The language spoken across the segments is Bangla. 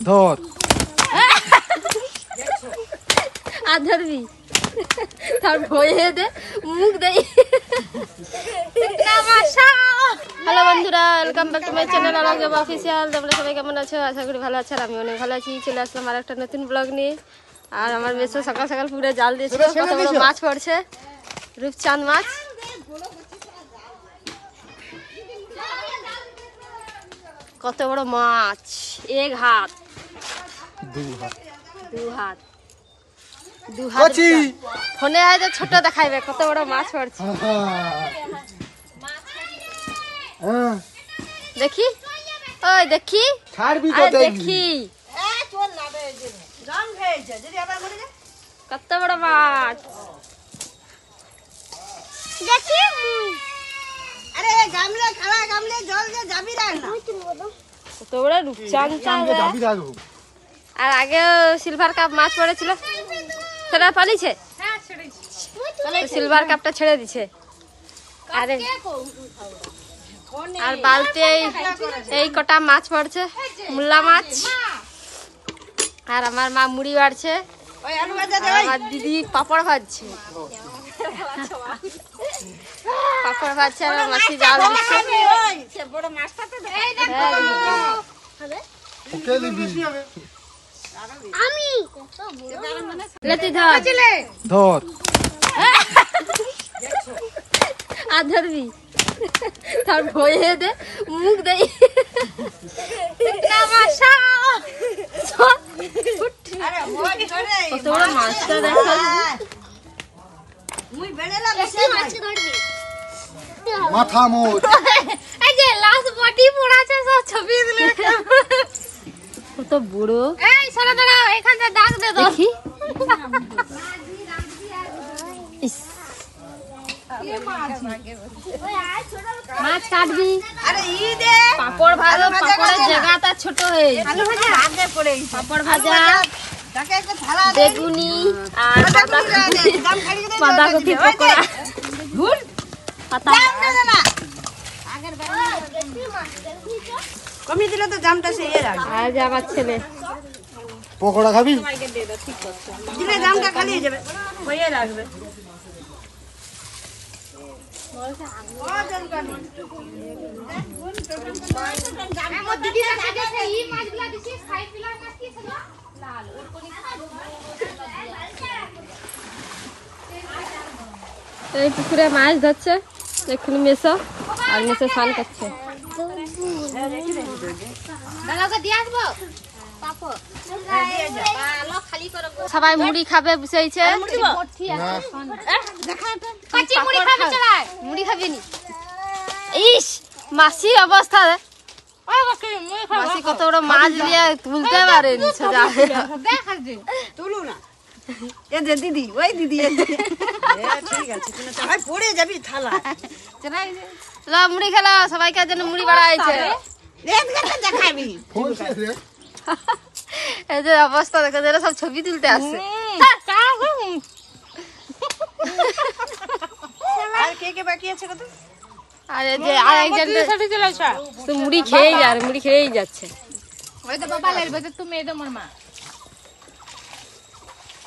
ধর আর ধরবি তার ভয়ে দে মুখ দেই। হ্যালো বন্ধুরা, welcome back to my channel আলাজব অফিসিয়াল। তোমরা সবাই কেমন আছো? আশা করি ভালো আছো। আর আমি অনেক ভালো আছি। চলে আসলাম আর একটা নতুন ব্লগ নিয়ে। আর আমার মেসো সকাল সকাল পুরো জাল দিয়েছিল। কত বড় মাছ পড়ছে, রূপচাঁদ মাছ। কত বড় মাছ, এক হাত দু হাত ফোনে হয়তো ছোট দেখাইবে, কত বড় মাছ পড়ছে। দেখি ওই দেখি দেখি কত বড় মাছ দেখি। কত বড় রূপচাঁদ। আর আগে সিলভার কাপ মাছ পড়েছিল, সেটা পালিছে। সিলভার কাপটা ছেড়ে দিছে। আরে আর বালতি এই কটা মাছ পড়ছে, মুল্লা মাছ। আর আমার মা মুড়ি বাড়ছে, আমার দিদি পাপড় ভাজছে। পাপড় ভাজছে আর মাছি জাল দিচ্ছে। ধর আর ধরবি তার ভয়ে দে মুখ দেই। কত বড় মাছটা দেখো। মাথা মোট এই যে লাস্ট বডি পড়াছে, সব ছবি দিলে। কত বড়। এই সারা দাঁড়াও, এখানটা দাগ দে দাও দেখি। মাছ কাটবি, পাপড় ভাজা। পাপড়ের জায়গাটা ছোট হয়ে পাপড় ভাজা, বেগুনি আর বাঁধাকপি পকোড়া। কমিয়ে দিলে তো জামটা সে আর যে আমার ছেলে পকোড়া খাবি, দিলে জামটা খালি হয়ে যাবে, হয়ে লাগবে। এই পুকুরে মাছ ধরছে এক্ষুনি মেসো, আর মেসো স্নান করছে। সবাই মুড়ি খাবে বসেছে। মুড়ি খাবি নি? ইস মাসির অবস্থা, মাসি কত বড় মাছ দিয়ে তুলতে পারেনি। তুলু না এ যে দিদি, ওই দিদি ঠিক আছে, পড়ে যাবি থালা। মুড়ি খেলা, সবাইকে জন্য মুড়ি বাড়া হয়েছে। এই যে অবস্থা দেখো, এরা সব ছবি তুলতে আসছে। আর কে কে বাকি আছে কত? আর এই যে আরেকজন তো মুড়ি খেয়েই যায়, মুড়ি খেয়েই যাচ্ছে।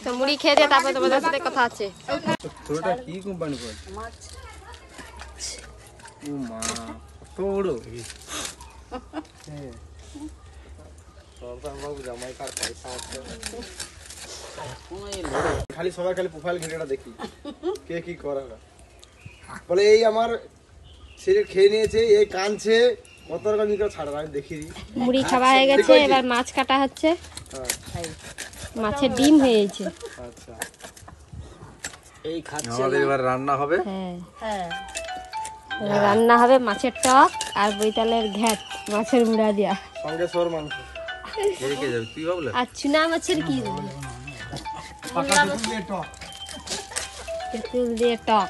তো মুড়ি খেয়ে দিয়ে তারপরে তোমাদের সাথে কথা আছে। কি কোম্পানি ও মা কত বড়। খালি সবাই খালি প্রোফাইল ঘেটেটা দেখি কে কি করে। বলে এই আমার ছেলে খেয়ে নিয়েছে, এই কানছে, কত রকম ছাড়া আমি দেখি। মুড়ি খাওয়া হয়ে গেছে, এবার মাছ কাটা হচ্ছে। মাছের ডিম হয়েছে। আচ্ছা এই খাচ্ছে, আমাদের এবার রান্না হবে। হ্যাঁ রান্না হবে মাছের টক আর বৈতালের ঘ্যাট, মাছের মুড়া দিয়া সঙ্গে সর মাংস। আর চুনা মাছের কি তেঁতুল দিয়ে টক।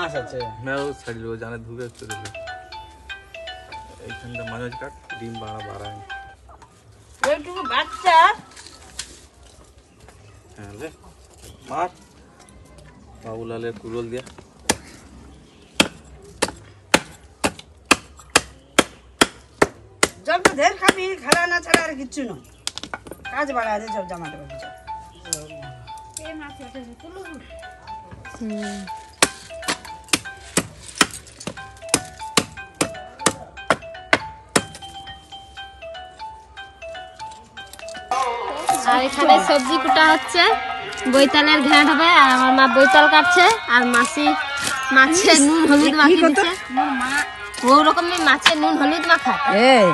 আঁশ আছে নাও ছাড়িল জানে ধুবে চলে এইখানটা মাছ কাট ডিম বাড়ায় ওইটুকু বাচ্চা হ্যাঁ লে মার বাবুলালের কুরল দিয়া খেলা না ছাড়া আর কিচ্ছু নয়, কাজ বাড়া আছে সব জামাতে পারবি সব। আর এখানে সবজি কুটা হচ্ছে, বৈতালের ঘ্যাঁট হবে। আর আমার মা বৈতাল কাটছে, আর মাসি মাছে নুন হলুদ মাখিয়ে দিচ্ছে। ও রকমই মাছে নুন হলুদ মাখা, এই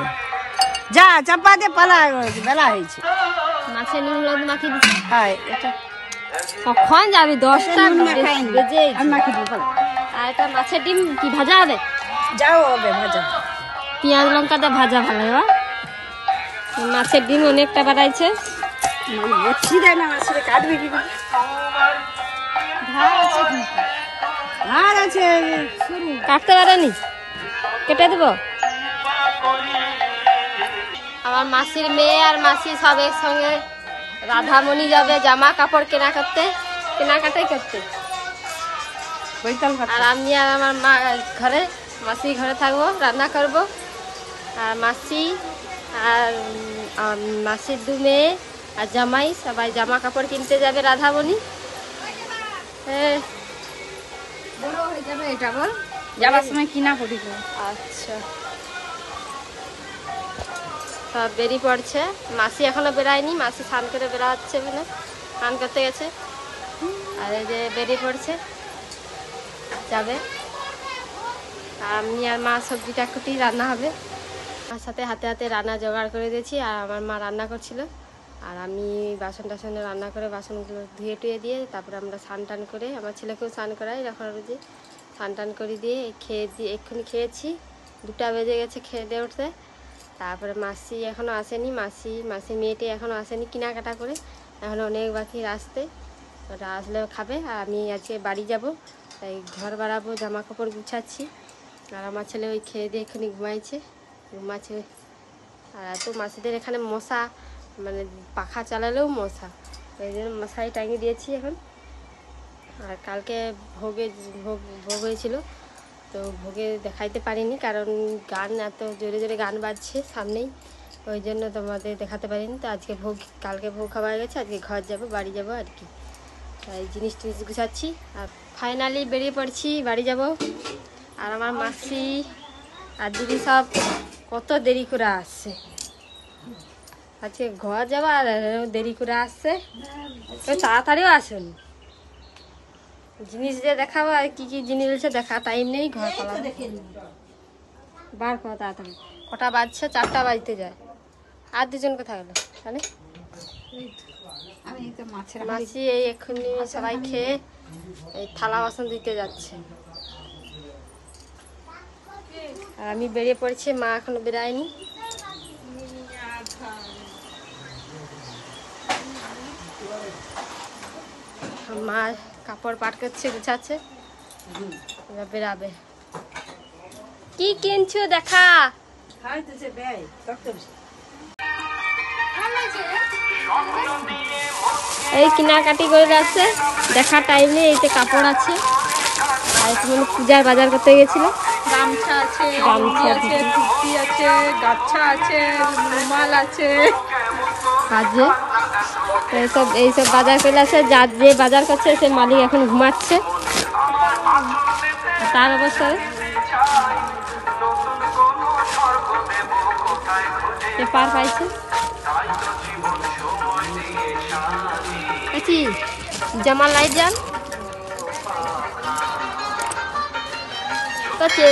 যা চাপা দিয়ে পালা হয়েছে, বেলা হয়েছে। মাছে নুন হলুদ মাখিয়ে দিচ্ছে। হাই এটা কখন যাবি? 10টা বেজে। আমি মাখি দিব পালা। আর এটা মাছের ডিম কি ভাজা হবে? যাও হবে ভাজা। পেঁয়াজ লঙ্কা দিয়ে ভাজা ভালো হবে। মাছের ডিম অনেকটা বাড়াইছে। বচ্ছি দেয় না মাছের, কাটবে কি করে? আর আছে কাটতে পারেনি, কেটে দেবো। আমার মাসির মেয়ে আর মাসি সব একসঙ্গে রাধামণি যাবে জামা কাপড় কেনাকাটাই করতে। বৈতাল আর আমি আর আমার মা ঘরে, মাসি ঘরে থাকবো, রান্না করব। আর মাসি আর মাসির 2 মেয়ে আর জামাই সবাই জামা কাপড় কিনতে যাবে রাধামণি। বড় হয়ে যাবে এটা, বল যাবার সময় কিনা করি। আচ্ছা, সব বেরিয়ে পড়ছে। মাসি এখনো বেরায়নি, মাসি স্নান করে বেরা হচ্ছে, মানে স্নান করতে গেছে। আর এই যে বেরিয়ে পড়ছে, যাবে। আর আমি আর মা সবজিটা কুটি রান্না হবে। আমার সাথে হাতে হাতে রান্না জোগাড় করে দিয়েছি। আর আমার মা রান্না করছিল, আর আমি বাসন টাসনে রান্না করে বাসনগুলো ধুয়ে টুয়ে দিয়ে তারপরে আমরা স্নান টান করে, আমার ছেলেকেও স্নান করাই এখন রোজে, স্নান টান করে দিয়ে এক্ষুনি খেয়েছি। 2টা বেজে গেছে খেয়ে দিয়ে উঠতে। তারপরে মাসি এখনও আসেনি, মাসি মেয়েটি এখনও আসেনি কেনাকাটা করে, এখন অনেক বাকি আসতে। ওটা আসলে খাবে। আর আমি আজকে বাড়ি যাব, তাই ঘর বাড়াবো, জামা কাপড় গুছাচ্ছি। আর আমার ছেলে ওই খেয়ে দিয়ে এক্ষুনি ঘুমাচ্ছে। আর এত মাসিদের এখানে মশা, মানে পাখা চালালেও মশা, ওই জন্য মশারি টাঙিয়ে দিয়েছি এখন। আর কালকে ভোগ হয়েছিল, তো ভোগে দেখাইতে পারিনি, কারণ গান এত জোরে জোরে গান বাজছে সামনেই, ওই জন্য তোমাদের দেখাতে পারিনি। তো আজকে কালকে ভোগ খাওয়া হয়ে গেছে, আজকে ঘর যাব, বাড়ি যাব আর কি। তাই জিনিস টিনিস গুছাচ্ছি আর ফাইনালি বেরিয়ে পড়ছি, বাড়ি যাব। আর আমার মাসি আর দিদি সব কত দেরি করে আসছে, আজকে ঘর যাবো আর দেরি করে আসছে। তাড়াতাড়িও আসুন, জিনিস যে দেখাবো আর কি কি জিনিস রয়েছে দেখা টাইম নেই। ঘর পালা বার করো তাড়াতাড়ি। কটা বাজছে? 4টা বাজতে যায়। আর 2জন কোথায় গেলো তাহলে? মাসি এই এক্ষুনি সবাই খেয়ে এই থালা বাসন দিতে যাচ্ছে। আর আমি বেরিয়ে পড়ছি, মা এখনো বেরায়নি। মা কাপড় পাট করছে, গুছাচ্ছে, এবার বেরাবে। কি কিনছো দেখা? এই কেনাকাটি করে যাচ্ছে, দেখা টাইম নেই। এইতে কাপড় আছে, আর একটু পূজার বাজার করতে গেছিল। গামছা আছে, টুপি আছে, গামছা আছে, রুমাল আছে, কাজে এইসব বাজার করে আছে। যে বাজার করছে সে মালিক এখন ঘুমাচ্ছে। তার অবস্থা পার পাইছে। জামা লাইট যান কাছে।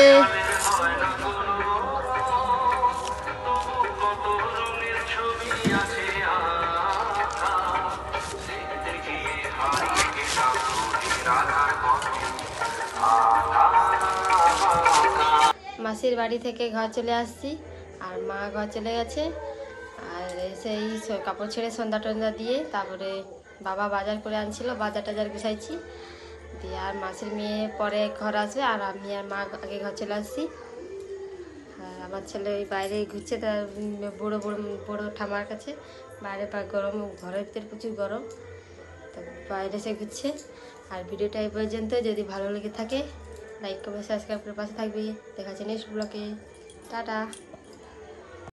মাসির বাড়ি থেকে ঘর চলে আসছি, আর মা ঘর চলে গেছে। আর সেই কাপড় ছেড়ে সন্ধ্যা টন্ধা দিয়ে তারপরে বাবা বাজার করে আনছিল, বাজার টাজার গুছাইছি দিয়ে। আর মাসির মেয়ে পরে ঘর আসবে, আর আমি আর মা আগে ঘর চলে আসছি। আর আমার ছেলে ওই বাইরে ঘুরছে, তার বড়ো ঠামার কাছে। বাইরে গরম, ঘরের ভিতরে প্রচুর গরম, তো বাইরে সে ঘুরছে। আর ভিডিওটা এই পর্যন্ত। যদি ভালো লেগে থাকে লাইক কমেন্ট সাবস্ক্রাইব করে পাশে থাকবে। দেখা যাচ্ছে নেক্সট ব্লগে। টাটা।